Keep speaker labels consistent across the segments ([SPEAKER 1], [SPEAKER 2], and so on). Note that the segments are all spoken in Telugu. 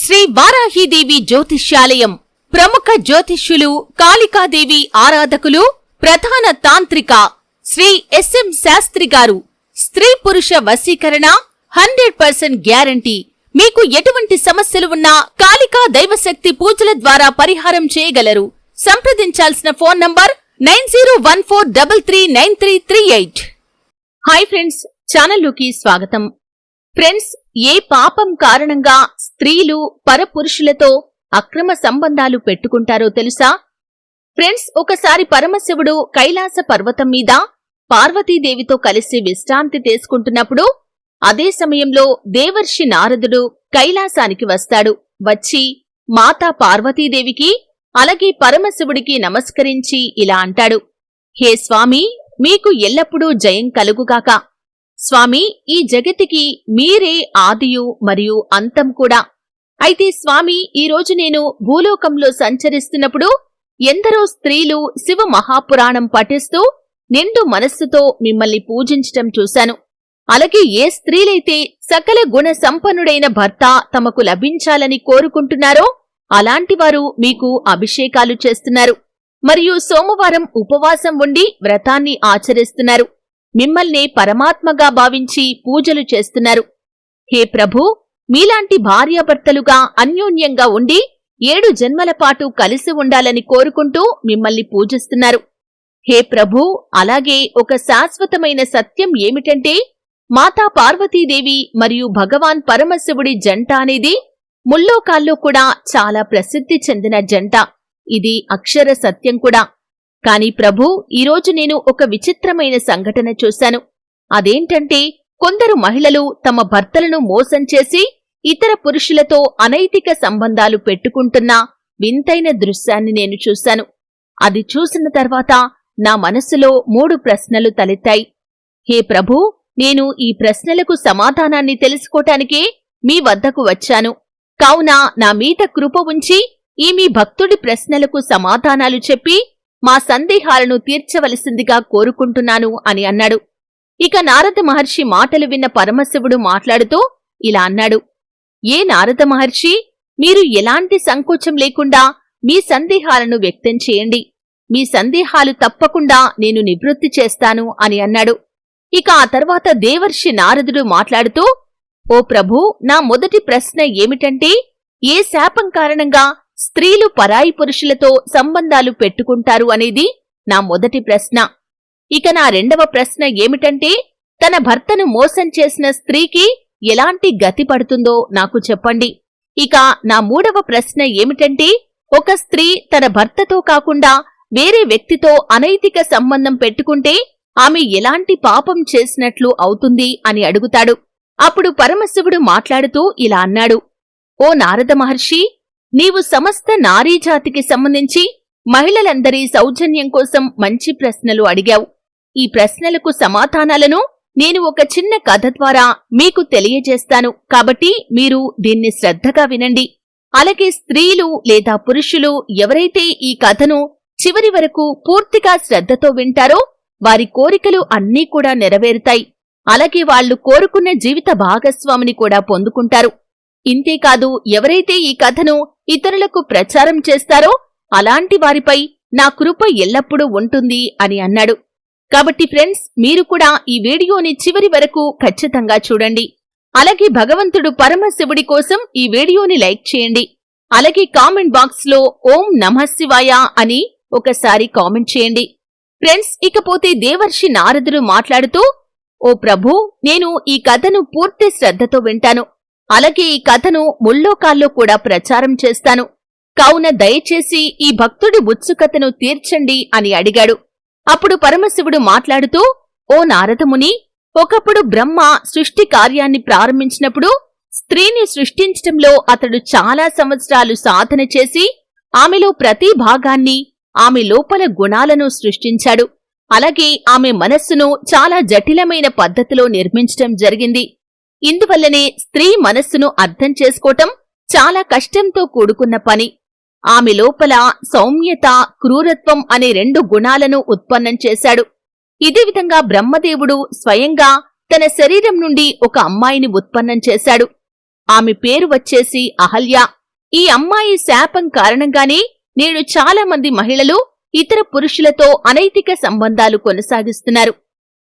[SPEAKER 1] శ్రీ వారాహీదేవి జ్యోతిష్యాలయం ప్రముఖ జ్యోతిష్యులు, కాళికాదేవి ఆరాధకులు, ప్రధాన తాంత్రిక శ్రీ ఎస్ఎం శాస్త్రి గారు. స్త్రీ పురుష వశీకరణ 100% గ్యారంటీ. మీకు ఎటువంటి సమస్యలు ఉన్నా కాళికా దైవశక్తి పూజల ద్వారా పరిహారం చేయగలరు. సంప్రదించాల్సిన ఫోన్ నంబర్ 9014339338. హాయ్ ఫ్రెండ్స్, ఛానల్లోకి స్వాగతం. ఫ్రెండ్స్, ఏ పాపం కారణంగా స్త్రీలు పరపురుషులతో అక్రమ సంబంధాలు పెట్టుకుంటారో తెలుసా? ఫ్రెండ్స్, ఒకసారి పరమశివుడు కైలాస పర్వతం మీద పార్వతీదేవితో కలిసి విశ్రాంతి తీసుకుంటున్నప్పుడు అదే సమయంలో దేవర్షి నారదుడు కైలాసానికి వస్తాడు. వచ్చి మాతా పార్వతీదేవికి అలాగే పరమశివుడికి నమస్కరించి ఇలా అంటాడు: హే స్వామి, మీకు ఎల్లప్పుడూ జయం కలుగుగాక. స్వామి, ఈ జగతికి మీరే ఆదియు మరియు అంతం కూడా. అయితే స్వామి, ఈరోజు నేను భూలోకంలో సంచరిస్తున్నప్పుడు ఎందరో స్త్రీలు శివ మహాపురాణం పఠిస్తూ నిండు మనస్సుతో మిమ్మల్ని పూజించటం చూశాను. అలాగే ఏ స్త్రీలైతే సకల గుణ సంపన్నుడైన భర్త తమకు లభించాలని కోరుకుంటున్నారో అలాంటివారు మీకు అభిషేకాలు చేస్తున్నారు మరియు సోమవారం ఉపవాసం ఉండి వ్రతాన్ని ఆచరిస్తున్నారు. మిమ్మల్నే పరమాత్మగా భావించి పూజలు చేస్తున్నారు. హే ప్రభూ, మీలాంటి భార్యాభర్తలుగా అన్యోన్యంగా ఉండి 7 జన్మల పాటు కలిసి ఉండాలని కోరుకుంటూ మిమ్మల్ని పూజిస్తున్నారు. హే ప్రభూ, అలాగే ఒక శాశ్వతమైన సత్యం ఏమిటంటే మాతా పార్వతీదేవి మరియు భగవాన్ పరమశివుడి జంట అనేది ముల్లోకాల్లో కూడా చాలా ప్రసిద్ధి చెందిన జంట. ఇది అక్షర సత్యం కూడా. కాని ప్రభూ, ఈరోజు నేను ఒక విచిత్రమైన సంఘటన చూశాను. అదేంటంటే కొందరు మహిళలు తమ భర్తలను మోసం చేసి ఇతర పురుషులతో అనైతిక సంబంధాలు పెట్టుకుంటున్న వింతైన దృశ్యాన్ని నేను చూశాను. అది చూసిన తర్వాత నా మనసులో 3 ప్రశ్నలు తలెత్తాయి. హే ప్రభూ, నేను ఈ ప్రశ్నలకు సమాధానాన్ని తెలుసుకోటానికే మీ వద్దకు వచ్చాను. కావున నా మీద కృప ఉంచి ఈ మీ భక్తుడి ప్రశ్నలకు సమాధానాలు చెప్పి మా సందేహాలను తీర్చవలసిందిగా కోరుకుంటున్నాను అని అన్నాడు. ఇక నారద మహర్షి మాటలు విన్న పరమశివుడు మాట్లాడుతూ ఇలా అన్నాడు: ఏ నారద మహర్షి, మీరు ఎలాంటి సంకోచం లేకుండా మీ సందేహాలను వ్యక్తం చేయండి. మీ సందేహాలు తప్పకుండా నేను నివృత్తి చేస్తాను అని అన్నాడు. ఇక ఆ తర్వాత దేవర్షి నారదుడు మాట్లాడుతూ, ఓ ప్రభూ, నా మొదటి ప్రశ్న ఏమిటంటే ఏ శాపం కారణంగా స్త్రీలు పరాయి పురుషులతో సంబంధాలు పెట్టుకుంటారు అనేది నా మొదటి ప్రశ్న. ఇక నా రెండవ ప్రశ్న ఏమిటంటే తన భర్తను మోసం చేసిన స్త్రీకి ఎలాంటి గతి పడుతుందో నాకు చెప్పండి. ఇక నా మూడవ ప్రశ్న ఏమిటంటే ఒక స్త్రీ తన భర్తతో కాకుండా వేరే వ్యక్తితో అనైతిక సంబంధం పెట్టుకుంటే ఆమె ఎలాంటి పాపం చేసినట్లు అవుతుంది అని అడుగుతాడు. అప్పుడు పరమశివుడు మాట్లాడుతూ ఇలా అన్నాడు: ఓ నారద మహర్షి, నీవు సమస్త నారీజాతికి సంబంధించి మహిళలందరి సౌజన్యం కోసం మంచి ప్రశ్నలు అడిగావు. ఈ ప్రశ్నలకు సమాధానాలను నేను ఒక చిన్న కథ ద్వారా మీకు తెలియజేస్తాను. కాబట్టి మీరు దీన్ని శ్రద్ధగా వినండి. అలాగే స్త్రీలు లేదా పురుషులు ఎవరైతే ఈ కథను చివరి వరకు పూర్తిగా శ్రద్ధతో వింటారో వారి కోరికలు అన్నీ కూడా నెరవేరుతాయి. అలాగే వాళ్లు కోరుకున్న జీవిత భాగస్వామిని కూడా పొందుకుంటారు. ఇంతేకాదు, ఎవరైతే ఈ కథను ఇతరులకు ప్రచారం చేస్తారో అలాంటి వారిపై నా కృప ఎల్లప్పుడూ ఉంటుంది అని అన్నాడు. కాబట్టి ఫ్రెండ్స్, మీరు కూడా ఈ వీడియోని చివరి వరకు ఖచ్చితంగా చూడండి. అలాగే భగవంతుడు పరమశివుడి కోసం ఈ వీడియోని లైక్ చేయండి. అలాగే కామెంట్ బాక్స్ లో ఓం నమః శివాయ అని ఒకసారి కామెంట్ చేయండి. ఫ్రెండ్స్, ఇకపోతే దేవర్షి నారదుడు మాట్లాడుతూ, ఓ ప్రభూ, నేను ఈ కథను పూర్తి శ్రద్ధతో వింటాను. అలాగే ఈ కథను ముల్లోకాల్లో కూడా ప్రచారం చేస్తాను. కావున దయచేసి ఈ భక్తుడి ఉత్సుకతను తీర్చండి అని అడిగాడు. అప్పుడు పరమశివుడు మాట్లాడుతూ, ఓ నారదముని, ఒకప్పుడు బ్రహ్మ సృష్టి కార్యాన్ని ప్రారంభించినప్పుడు స్త్రీని సృష్టించటంలో అతడు చాలా సంవత్సరాలు సాధన చేసి ఆమెలో ప్రతి భాగాన్ని, ఆమె లోపల గుణాలను సృష్టించాడు. అలాగే ఆమె మనస్సును చాలా జటిలమైన పద్ధతిలో నిర్మించటం జరిగింది. ఇందువల్లనే స్త్రీ మనస్సును అర్థం చేసుకోవటం చాలా కష్టంతో కూడుకున్న పని. ఆమె లోపల సౌమ్యత, క్రూరత్వం అనే 2 గుణాలను ఉత్పన్నం చేశాడు. ఇదే విధంగా బ్రహ్మదేవుడు స్వయంగా తన శరీరం నుండి ఒక అమ్మాయిని ఉత్పన్నం చేశాడు. ఆమె పేరు వచ్చేసి అహల్య. ఈ అమ్మాయి శాపం కారణంగానే నేడు చాలా మంది మహిళలు ఇతర పురుషులతో అనైతిక సంబంధాలు కొనసాగిస్తున్నారు.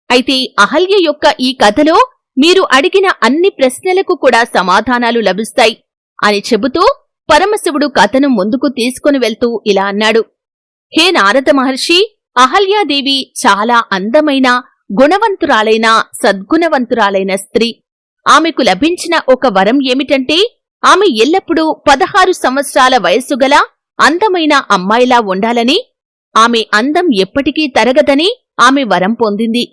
[SPEAKER 1] అయితే అహల్య యొక్క ఈ కథలో మీరు అడిగిన అన్ని ప్రశ్నలకు కూడా సమాధానాలు లభిస్తాయి అని చెబుతూ పరమశివుడు కథను ముందుకు తీసుకుని వెళ్తూ ఇలా అన్నాడు. హే నారద మహర్షి, అహల్యాదేవి చాలా అందమైన, గుణవంతురాలైన, సద్గుణవంతురాలైన స్త్రీ. ఆమెకు లభించిన ఒక వరం ఏమిటంటే ఆమె ఎల్లప్పుడూ 16 సంవత్సరాల వయస్సుగల అందమైన అమ్మాయిలా ఉండాలని. ఆమె అందం ఎప్పటికీ తరగదని ఆమె వరం పొందింది.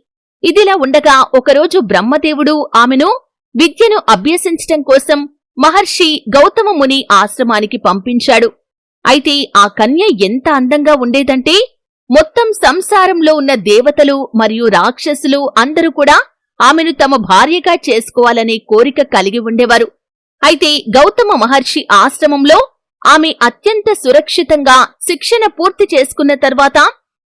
[SPEAKER 1] ఇదిలా ఉండగా ఒకరోజు బ్రహ్మదేవుడు ఆమెను విద్యను అభ్యసించటం కోసం మహర్షి గౌతమ ముని ఆశ్రమానికి పంపించాడు. అయితే ఆ కన్య ఎంత అందంగా ఉండేదంటే మొత్తం సంసారంలో ఉన్న దేవతలు మరియు రాక్షసులు అందరూ కూడా ఆమెను తమ భార్యగా చేసుకోవాలనే కోరిక కలిగి ఉండేవారు. అయితే గౌతమ మహర్షి ఆశ్రమంలో ఆమె అత్యంత సురక్షితంగా శిక్షణ పూర్తి చేసుకున్న తర్వాత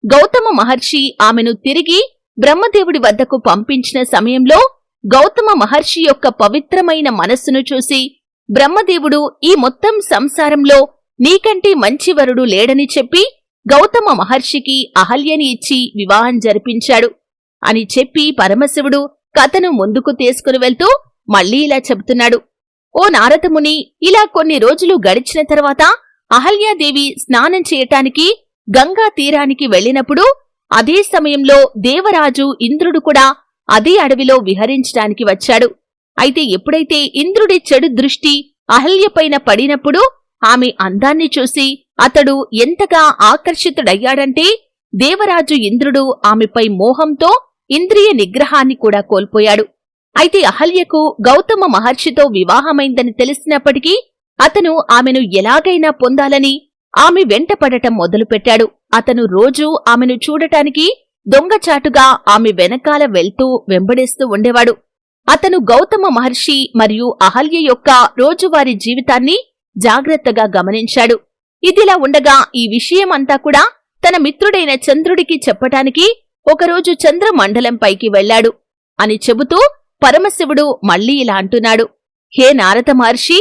[SPEAKER 1] గౌతమ మహర్షి ఆమెను తిరిగి బ్రహ్మదేవుడి వద్దకు పంపించిన సమయంలో గౌతమ మహర్షి యొక్క పవిత్రమైన మనస్సును చూసి బ్రహ్మదేవుడు ఈ మొత్తం సంసారంలో నీకంటే మంచి వరుడు లేడని చెప్పి గౌతమ మహర్షికి అహల్యని ఇచ్చి వివాహం జరిపించాడు అని చెప్పి పరమశివుడు కథను ముందుకు తీసుకుని వెళ్తూ మళ్లీ ఇలా చెబుతున్నాడు. ఓ నారదముని, ఇలా కొన్ని రోజులు గడిచిన తర్వాత అహల్యాదేవి స్నానం చేయటానికి గంగా తీరానికి వెళ్లినప్పుడు అదే సమయంలో దేవరాజు ఇంద్రుడు కూడా అదే అడవిలో విహరించడానికి వచ్చాడు. అయితే ఎప్పుడైతే ఇంద్రుడి చెడు దృష్టి అహల్యపైన పడినప్పుడు ఆమె అందాన్ని చూసి అతడు ఎంతగా ఆకర్షితుడయ్యాడంటే దేవరాజు ఇంద్రుడు ఆమెపై మోహంతో ఇంద్రియ నిగ్రహాన్ని కూడా కోల్పోయాడు. అయితే అహల్యకు గౌతమ మహర్షితో వివాహమైందని తెలిసినప్పటికీ అతను ఆమెను ఎలాగైనా పొందాలని ఆమె వెంటపడటం మొదలుపెట్టాడు. అతను రోజూ ఆమెను చూడటానికి దొంగచాటుగా ఆమె వెనకాల వెళ్తూ వెంబడిస్తూ ఉండేవాడు. అతను గౌతమ మహర్షి మరియు అహల్య యొక్క రోజువారీ జీవితాన్ని జాగ్రత్తగా గమనించాడు. ఇదిలా ఉండగా ఈ విషయమంతా కూడా తన మిత్రుడైన చంద్రుడికి చెప్పటానికి ఒకరోజు చంద్రమండలంపైకి వెళ్లాడు అని చెబుతూ పరమశివుడు మళ్లీ ఇలా అంటున్నాడు. హే నారద మహర్షి,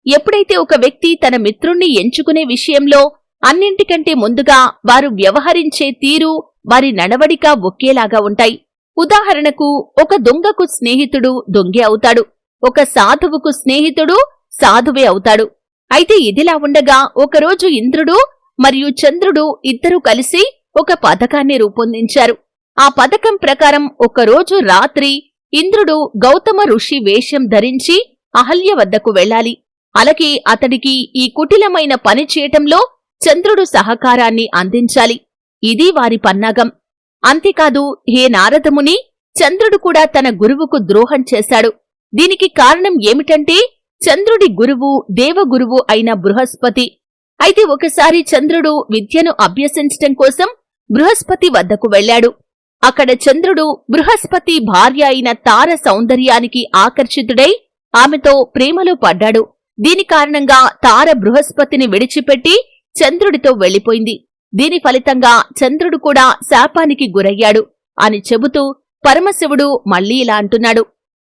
[SPEAKER 1] ఎప్పుడైతే ఒక వ్యక్తి తన మిత్రుణ్ణి ఎంచుకునే విషయంలో అన్నింటికంటే ముందుగా వారు వ్యవహరించే తీరు, వారి నడవడిక ఒకేలాగా ఉంటాయి. ఉదాహరణకు ఒక దొంగకు స్నేహితుడు దొంగే అవుతాడు, ఒక సాధువుకు స్నేహితుడు సాధువే అవుతాడు. అయితే ఇదిలా ఉండగా ఒకరోజు ఇంద్రుడు మరియు చంద్రుడు ఇద్దరూ కలిసి ఒక పథకాన్ని రూపొందించారు. ఆ పథకం ప్రకారం ఒకరోజు రాత్రి ఇంద్రుడు గౌతమ ఋషి వేషం ధరించి అహల్య వద్దకు వెళ్లాలి. అలాగే అతడికి ఈ కుటిలమైన పని చేయటంలో చంద్రుడు సహకారాన్ని అందించాలి. ఇది వారి పన్నాగం. అంతేకాదు, హే నారదముని, చంద్రుడు కూడా తన గురువుకు ద్రోహం చేశాడు. దీనికి కారణం ఏమిటంటే చంద్రుడి గురువు దేవగురువు అయిన బృహస్పతి. అయితే ఒకసారి చంద్రుడు విద్యను అభ్యసించటం కోసం బృహస్పతి వద్దకు వెళ్లాడు. అక్కడ చంద్రుడు బృహస్పతి భార్య అయిన తార సౌందర్యానికి ఆకర్షితుడై ఆమెతో ప్రేమలో పడ్డాడు. దీని కారణంగా తార బృహస్పతిని విడిచిపెట్టి చంద్రుడితో వెళ్లిపోయింది. దీని ఫలితంగా చంద్రుడు కూడా శాపానికి గురయ్యాడు అని చెబుతూ పరమశివుడు మళ్లీ ఇలా అంటున్నాడు.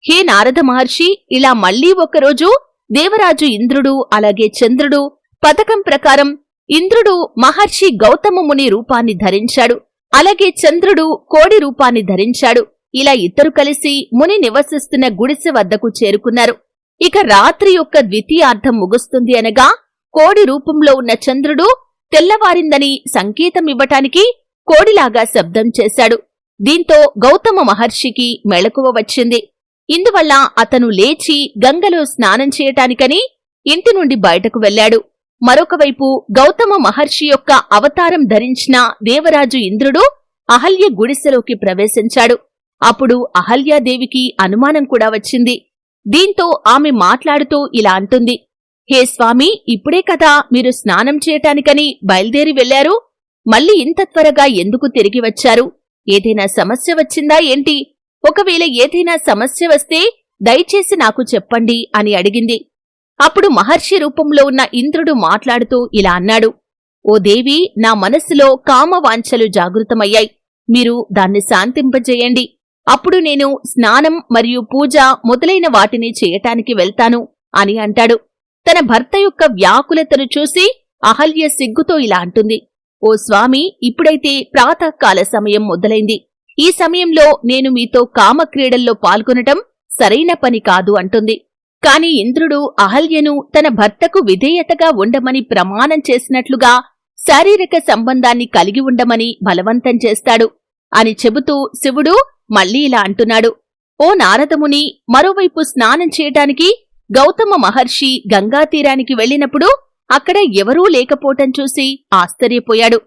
[SPEAKER 1] హే నారద మహర్షి, ఇలా మళ్లీ ఒకరోజు దేవరాజు ఇంద్రుడు అలాగే చంద్రుడు పథకం ప్రకారం ఇంద్రుడు మహర్షి గౌతమ ముని రూపాన్ని ధరించాడు. అలాగే చంద్రుడు కోడి రూపాన్ని ధరించాడు. ఇలా ఇద్దరు కలిసి ముని నివసిస్తున్న గుడిసె వద్దకు చేరుకున్నారు. ఇక రాత్రి యొక్క ద్వితీయార్థం ముగుస్తుంది అనగా కోడి రూపంలో ఉన్న చంద్రుడు తెల్లవారిందని సంకేతమివ్వటానికి కోడిలాగా శబ్దం చేశాడు. దీంతో గౌతమ మహర్షికి మెళకువ వచ్చింది. ఇందువల్ల అతను లేచి గంగలో స్నానం చేయటానికని ఇంటి నుండి బయటకు వెళ్లాడు. మరొకవైపు గౌతమ మహర్షి యొక్క అవతారం ధరించిన దేవరాజు ఇంద్రుడు అహల్య గుడిసెలోకి ప్రవేశించాడు. అప్పుడు అహల్యాదేవికి అనుమానం కూడా వచ్చింది. దీంతో ఆమె మాట్లాడుతూ ఇలా అంటుంది. హే స్వామి, ఇప్పుడే కదా మీరు స్నానం చేయటానికని బయలుదేరి వెళ్లారు. మళ్ళీ ఇంత త్వరగా ఎందుకు తిరిగి వచ్చారు? ఏదైనా సమస్య వచ్చిందా ఏంటి? ఒకవేళ ఏదైనా సమస్య వస్తే దయచేసి నాకు చెప్పండి అని అడిగింది. అప్పుడు మహర్షి రూపంలో ఉన్న ఇంద్రుడు మాట్లాడుతూ ఇలా అన్నాడు. ఓ దేవి, నా మనస్సులో కామవాంఛలు జాగృతమయ్యాయి. మీరు దాన్ని శాంతింపజేయండి. అప్పుడు నేను స్నానం మరియు పూజ మొదలైన వాటిని చేయటానికి వెళ్తాను అని అంటాడు. తన భర్త యొక్క వ్యాకులతను చూసి అహల్య సిగ్గుతో ఇలా అంటుంది, ఓ స్వామి, ఇప్పుడైతే ప్రాతకాల సమయం మొదలైంది. ఈ సమయంలో నేను మీతో కామక్రీడల్లో పాల్గొనటం సరైన పని కాదు అంటుంది. కాని ఇంద్రుడు అహల్యను తన భర్తకు విధేయతగా ఉండమని ప్రమాణం చేసినట్లుగా శారీరక సంబంధాన్ని కలిగి ఉండమని బలవంతం చేస్తాడు అని చెబుతూ శివుడు మళ్లీ ఇలా అంటున్నాడు, ఓ నారదముని, మరోవైపు స్నానం చేయటానికి గౌతమ మహర్షి గంగాతీరానికి వెళ్లినప్పుడు అక్కడ ఎవరూ లేకపోవటం చూసి ఆశ్చర్యపోయాడు.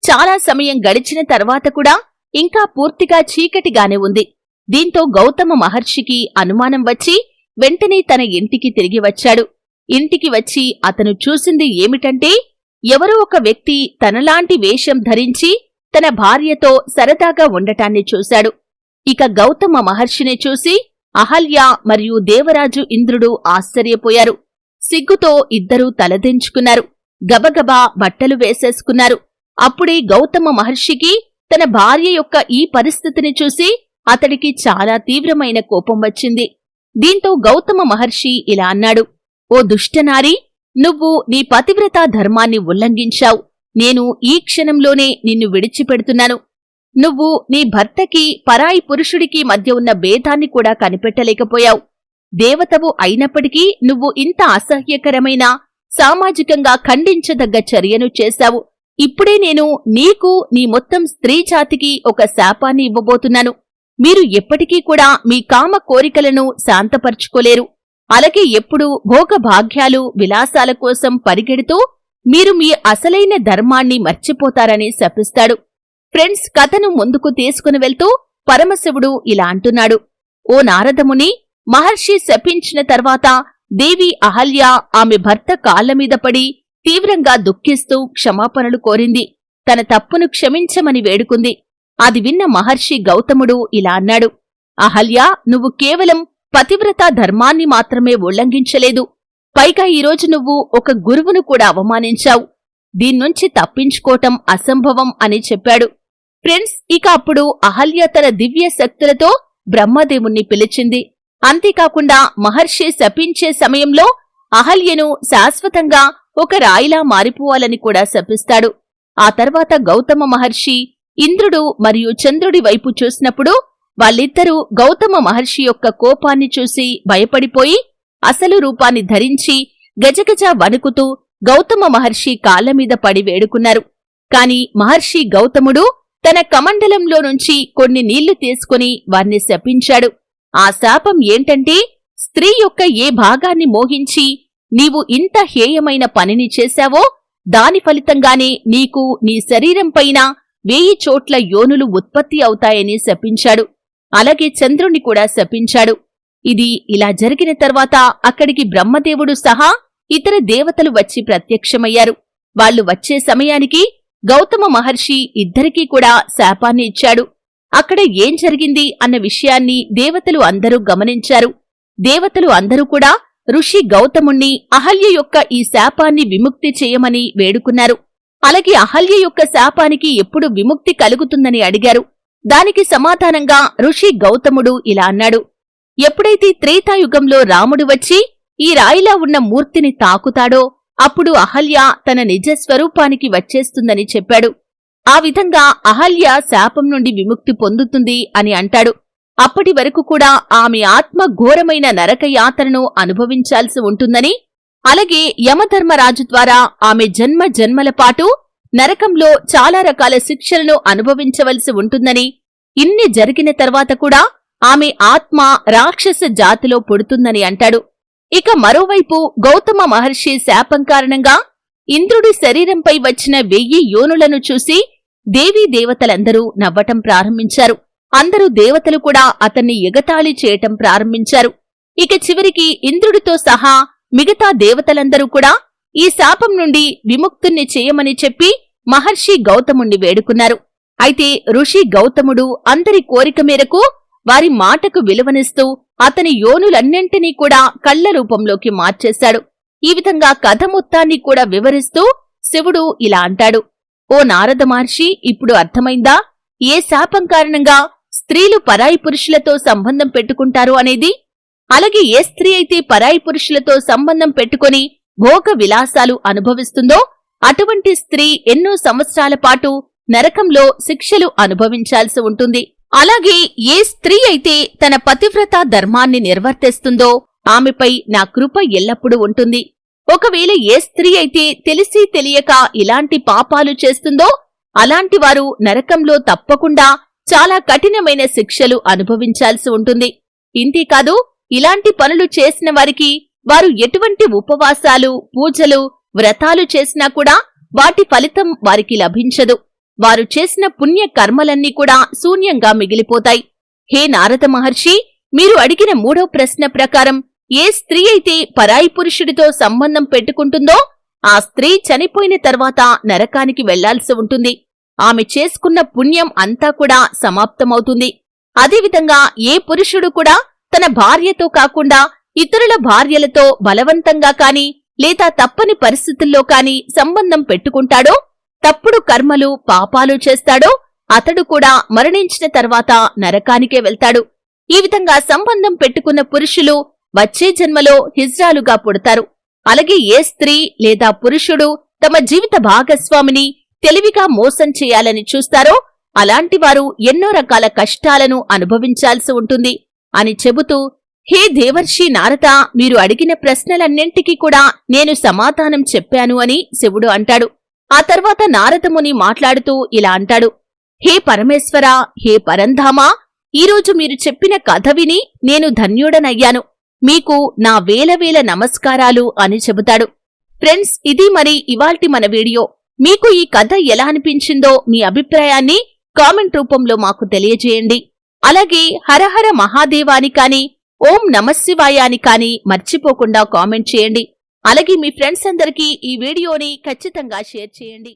[SPEAKER 1] చాలా సమయం గడిచిన తర్వాత కూడా ఇంకా పూర్తిగా చీకటిగానే ఉంది. దీంతో గౌతమ మహర్షికి అనుమానం వచ్చి వెంటనే తన ఇంటికి తిరిగి వచ్చాడు. ఇంటికి వచ్చి అతను చూసింది ఏమిటంటే, ఎవరో ఒక వ్యక్తి తనలాంటి వేషం ధరించి తన భార్యతో సరదాగా ఉండటాన్ని చూశాడు. ఇక గౌతమ మహర్షిని చూసి అహల్య మరియు దేవరాజు ఇంద్రుడు ఆశ్చర్యపోయారు. సిగ్గుతో ఇద్దరూ తలదించుకున్నారు. గబగబా బట్టలు వేసేసుకున్నారు. అప్పుడే గౌతమ మహర్షికి తన భార్య యొక్క ఈ పరిస్థితిని చూసి అతడికి చాలా తీవ్రమైన కోపం వచ్చింది. దీంతో గౌతమ మహర్షి ఇలా అన్నాడు, ఓ దుష్టనారి, నువ్వు నీ పతివ్రతా ధర్మాన్ని ఉల్లంఘించావు. నేను ఈ క్షణంలోనే నిన్ను విడిచిపెడుతున్నాను. నువ్వు నీ భర్తకి పరాయి పురుషుడికి మధ్య ఉన్న భేదాన్ని కూడా కనిపెట్టలేకపోయావు. దేవతవు అయినప్పటికీ నువ్వు ఇంత అసహ్యకరమైన, సామాజికంగా ఖండించదగ్గ చర్యను చేశావు. ఇప్పుడే నేను నీకు, నీ మొత్తం స్త్రీ జాతికి ఒక శాపాన్ని ఇవ్వబోతున్నాను. మీరు ఎప్పటికీ కూడా మీ కామ కోరికలను శాంతపరుచుకోలేరు. అలాగే ఎప్పుడూ భోగభాగ్యాలు, విలాసాల కోసం పరిగెడుతూ మీరు మీ అసలైన ధర్మాన్ని మర్చిపోతారని శపిస్తాడు. ఫ్రెండ్స్, కథను ముందుకు తీసుకుని వెళ్తూ పరమశివుడు ఇలా అంటున్నాడు, ఓ నారదముని, మహర్షి శపించిన తర్వాత దేవి అహల్య ఆమె భర్త కాళ్లమీద పడి తీవ్రంగా దుఃఖిస్తూ క్షమాపణలు కోరింది. తన తప్పును క్షమించమని వేడుకుంది. అది విన్న మహర్షి గౌతముడు ఇలా అన్నాడు, అహల్య, నువ్వు కేవలం పతివ్రతా ధర్మాన్ని మాత్రమే ఉల్లంఘించలేదు, పైగా ఈరోజు నువ్వు ఒక గురువును కూడా అవమానించావు. దీన్నుంచి తప్పించుకోవటం అసంభవం అని చెప్పాడు. ఫ్రెండ్స్, ఇక అప్పుడు అహల్య తన దివ్య శక్తులతో బ్రహ్మదేవుణ్ణి పిలిచింది. అంతేకాకుండా మహర్షి శపించే సమయంలో అహల్యను శాశ్వతంగా ఒక రాయిలా మారిపోవాలని కూడా శపిస్తాడు. ఆ తర్వాత గౌతమ మహర్షి ఇంద్రుడు మరియు చంద్రుడి వైపు చూసినప్పుడు వాళ్ళిద్దరూ గౌతమ మహర్షి యొక్క కోపాన్ని చూసి భయపడిపోయి అసలు రూపాన్ని ధరించి గజగజ వణుకుతూ గౌతమ మహర్షి కాళ్లమీద పడి వేడుకున్నారు. కాని మహర్షి గౌతముడు తన కమండలంలో నుంచి కొన్ని నీళ్లు తీసుకుని వారిని శపించాడు. ఆ శాపం ఏంటంటే, స్త్రీ యొక్క ఏ భాగాన్ని మోహించి నీవు ఇంత హేయమైన పనిని చేశావో దాని ఫలితంగానే నీకు నీ శరీరంపైన 1000 చోట్ల యోనులు ఉత్పత్తి అవుతాయని శపించాడు. అలాగే చంద్రుణ్ణి కూడా శపించాడు. ఇది ఇలా జరిగిన తర్వాత అక్కడికి బ్రహ్మదేవుడు సహా ఇతర దేవతలు వచ్చి ప్రత్యక్షమయ్యారు. వాళ్లు వచ్చే సమయానికి గౌతమ మహర్షి ఇద్దరికీ కూడా శాపాన్ని ఇచ్చాడు. అక్కడ ఏం జరిగింది అన్న విషయాన్ని దేవతలు అందరూ గమనించారు. దేవతలు అందరూ కూడా ఋషి గౌతముణ్ణి అహల్య యొక్క ఈ శాపాన్ని విముక్తి చేయమని వేడుకున్నారు. అలాగే అహల్య యొక్క శాపానికి ఎప్పుడు విముక్తి కలుగుతుందని అడిగారు. దానికి సమాధానంగా ఋషి గౌతముడు ఇలా అన్నాడు, ఎప్పుడైతే త్రేతాయుగంలో రాముడు వచ్చి ఈ రాయిలా ఉన్న మూర్తిని తాకుతాడో అప్పుడు అహల్య తన నిజ స్వరూపానికి వచ్చేస్తుందని చెప్పాడు. ఆ విధంగా అహల్య శాపం నుండి విముక్తి పొందుతుంది అని అంటాడు. అప్పటి వరకు కూడా ఆమె ఆత్మ ఘోరమైన నరకయాతనను అనుభవించాల్సి ఉంటుందని, అలాగే యమధర్మరాజు ద్వారా ఆమె జన్మ జన్మల పాటు నరకంలో చాలా రకాల శిక్షలను అనుభవించవలసి ఉంటుందని, ఇన్ని జరిగిన తర్వాత కూడా ఆమె ఆత్మ రాక్షస జాతిలో పుడుతుందని అంటాడు. ఇక మరోవైపు గౌతమ మహర్షి శాపం కారణంగా ఇంద్రుడి శరీరంపై వచ్చిన 1000 యోనులను చూసి దేవీ దేవతలందరూ నవ్వటం ప్రారంభించారు. అందరూ దేవతలు కూడా అతన్ని ఎగతాళి చేయటం ప్రారంభించారు. ఇక చివరికి ఇంద్రుడితో సహా మిగతా దేవతలందరూ కూడా ఈ శాపం నుండి విముక్తుణ్ణి చేయమని చెప్పి మహర్షి గౌతముణ్ణి వేడుకున్నారు. అయితే ఋషి గౌతముడు అందరి కోరిక మేరకు వారి మాటకు విలువనిస్తూ అతని యోనులన్నింటినీ కూడా కళ్ల రూపంలోకి మార్చేశాడు. ఈ విధంగా కథ మొత్తాన్ని కూడా వివరిస్తూ శివుడు ఇలా అంటాడు, ఓ నారద మహర్షి, ఇప్పుడు అర్థమైందా ఏ శాపం కారణంగా స్త్రీలు పరాయి పురుషులతో సంబంధం పెట్టుకుంటారు అనేది? అలాగే ఏ స్త్రీ అయితే పరాయి పురుషులతో సంబంధం పెట్టుకొని భోగ విలాసాలు అనుభవిస్తుందో అటువంటి స్త్రీ ఎన్నో సంవత్సరాల పాటు నరకంలో శిక్షలు అనుభవించాల్సి ఉంటుంది. అలాగే ఏ స్త్రీ అయితే తన పతివ్రత ధర్మాన్ని నిర్వర్తిస్తుందో ఆమెపై నా కృప ఎల్లప్పుడూ ఉంటుంది. ఒకవేళ ఏ స్త్రీ అయితే తెలిసి తెలియక ఇలాంటి పాపాలు చేస్తుందో అలాంటి వారు నరకంలో తప్పకుండా చాలా కఠినమైన శిక్షలు అనుభవించాల్సి ఉంటుంది. ఇంతేకాదు ఇలాంటి పనులు చేసిన వారికి వారు ఎటువంటి ఉపవాసాలు, పూజలు, వ్రతాలు చేసినా కూడా వాటి ఫలితం వారికి లభించదు. వారు చేసిన పుణ్య కర్మలన్నీ కూడా శూన్యంగా మిగిలిపోతాయి. హే నారద మహర్షి, మీరు అడిగిన 3వ ప్రశ్న ప్రకారం ఏ స్త్రీ అయితే పరాయి పురుషుడితో సంబంధం పెట్టుకుంటుందో ఆ స్త్రీ చనిపోయిన తర్వాత నరకానికి వెళ్లాల్సి ఉంటుంది. ఆమె చేసుకున్న పుణ్యం అంతా కూడా సమాప్తమవుతుంది. అదేవిధంగా ఏ పురుషుడు కూడా తన భార్యతో కాకుండా ఇతరుల భార్యలతో బలవంతంగా కాని లేదా తప్పని పరిస్థితుల్లో కాని సంబంధం పెట్టుకుంటాడో, తప్పుడు కర్మలు, పాపాలు చేస్తాడో అతడు కూడా మరణించిన తర్వాత నరకానికే వెళ్తాడు. ఈ విధంగా సంబంధం పెట్టుకున్న పురుషులు వచ్చే జన్మలో హిజ్రాలుగా పుడతారు. అలాగే ఏ స్త్రీ లేదా పురుషుడు తమ జీవిత భాగస్వామిని తెలివిగా మోసం చేయాలని చూస్తారో అలాంటి వారు ఎన్నో రకాల కష్టాలను అనుభవించాల్సి ఉంటుంది అని చెబుతూ, హే దేవర్షి నారద, మీరు అడిగిన ప్రశ్నలన్నింటికీ కూడా నేను సమాధానం చెప్పాను అని శివుడు అంటాడు. ఆ తర్వాత నారదముని మాట్లాడుతూ ఇలా అంటాడు, హే పరమేశ్వర, హే పరంధామా, ఈరోజు మీరు చెప్పిన కథ విని నేను ధన్యుడనయ్యాను. మీకు నా వేల నమస్కారాలు అని చెబుతాడు. ఫ్రెండ్స్, ఇది మరి ఇవాల్టి మన వీడియో. మీకు ఈ కథ ఎలా అనిపించిందో మీ అభిప్రాయాన్ని కామెంట్ రూపంలో మాకు తెలియజేయండి. అలాగే హరహర మహాదేవాని కాని, ఓం నమశివాయ అని కాని మర్చిపోకుండా కామెంట్ చేయండి. అలాగే మీ ఫ్రెండ్స్ అందరికీ ఈ వీడియోని ఖచ్చితంగా షేర్ చేయండి.